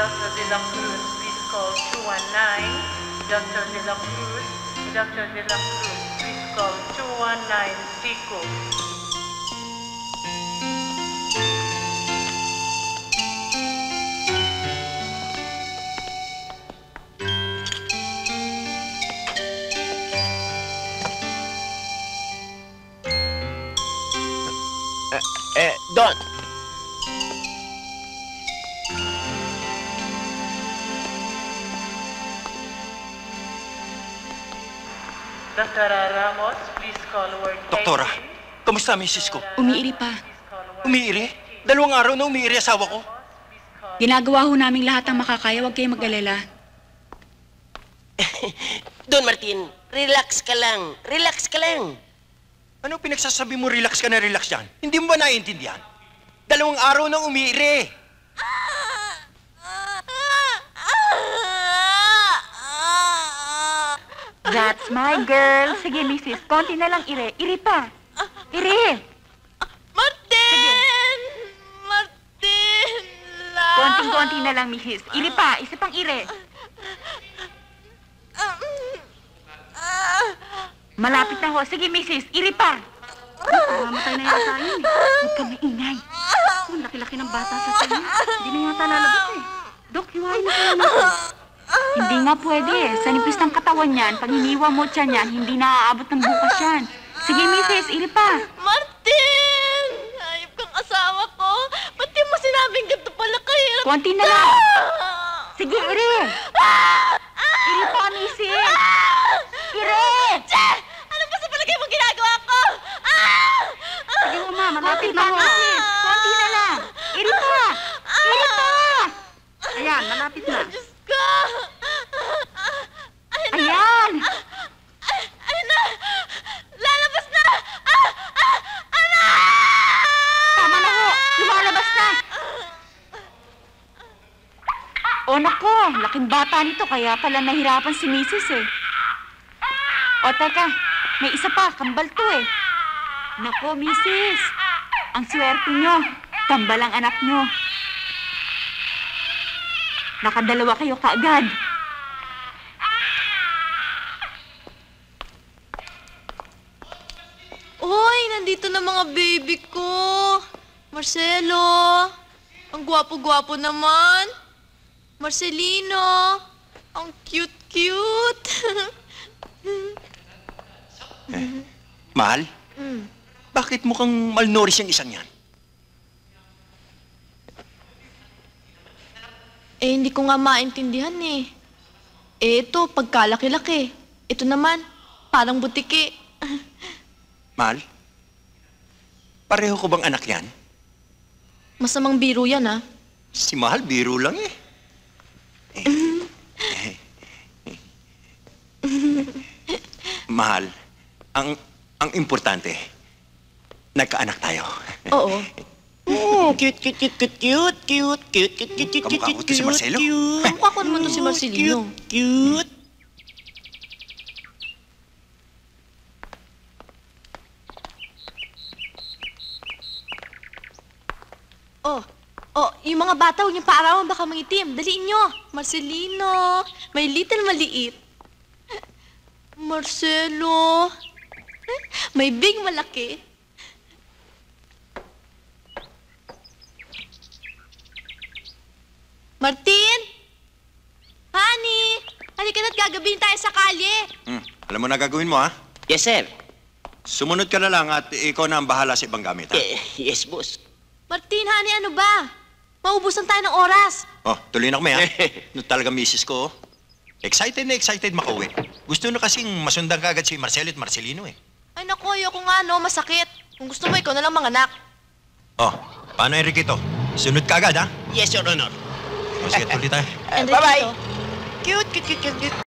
Dr. De La Cruz, please call 219. Dr. De La Cruz, Dr. De La Cruz, please call 219 Tico. Don! Dr. Ramos, please call ward 18. Doktora, kamusta misis ko? Umiiri pa. Umiiri? 2 araw na umiiri asawa ko. Ginagawa ho naming lahat ang makakaya, huwag kayong mag-alala. Don Martin, relax ka lang. Relax ka lang. Ano pinagsasabi mo relax ka na relax yan? Hindi mo ba naiintindihan? 2 araw na umiiri. That's my girl. Sige, misis. Konti na lang, ire. Ire pa. Ire. Martin! Martin! Konting-konti na lang, misis. Ire pa. Isa pang ire. Malapit na ho. Sige, misis. Ire pa. Mamatay na yata yun eh. Huwag ka maingay. Ang laki-laki ng bata sa tayo. Hindi na yata lalabas eh. Dok, hiwain na kaya natin. Hindi nga pwede eh. Sa nipis ng katawan niyan, pag hiniwa mo siya niyan, hindi na-aabot ng bukas yan. Sige, misis. Ire pa. Martin! Hayop kang asawa ko. Ba't di mo sinabing ganito pala kahirap? Konti na lang. Sige, ire. Ire pa, misis. Ire! Ano ba sa palagay mo ginagawa ko? Sige, ma. Malapit na ho. Konti na lang. Ire pa. Ire pa. Ayan, malapit na. Diyos ko! Ayan! Ayun na! Lalabas na! Tama na ho! Lumalabas na! O nako, laking bata nito kaya pala nahirapan si misis eh. O teka, may isa pa, kambal to eh. Nako, misis, ang swerte nyo, kambal ang anak nyo. Nakadalawa kayo kaagad. Hoy, nandito na mga baby ko. Marcelo, ang gwapo-gwapo naman. Marcelino, ang cute-cute. Mahal? Bakit mukhang malnourished yung isang yan? Eh, hindi ko nga maintindihan eh. Eh, ito, pagkalaki-laki. Ito naman, parang butiki. Mahal? Pareho ko bang anak yan? Masamang biro yan, ah. Si Mahal, biro lang eh. Mahal, ang importante, nagkaanak tayo. Oo. Cute. Kamukha ko to si Marcelo. Kamukha ko naman to si Marcelino. Cute. Oh, yung mga bata, huwag niyong paarawan, baka mangitim. Daliin niyo. Marcelino, may little maliit. Marcelo, may big malaki. Martin! Honey! Halika na't gagabihin tayo sa kalye. Alam mo na gagawin mo, ha? Yes, sir. Sumunod ka na lang at ikaw na ang bahala sa ibang gamit, ha? Yes, boss. Martin, honey, ano ba? Maubusan tayo ng oras. Oh, tuloy na kami, ha? No, talaga misis ko, oh. Excited na excited makauwi. Gusto na kasing masundan ka agad si Marcelo at Marcelino, eh. Ay, naku, ayoko nga, no, masakit. Kung gusto mo, ikaw na lang manganak. Oh, paano, Enriquito? Sunod ka agad, ha? Yes, Your Honor. O, sige, tuloy tayo. Enriquito. Bye-bye. Cute.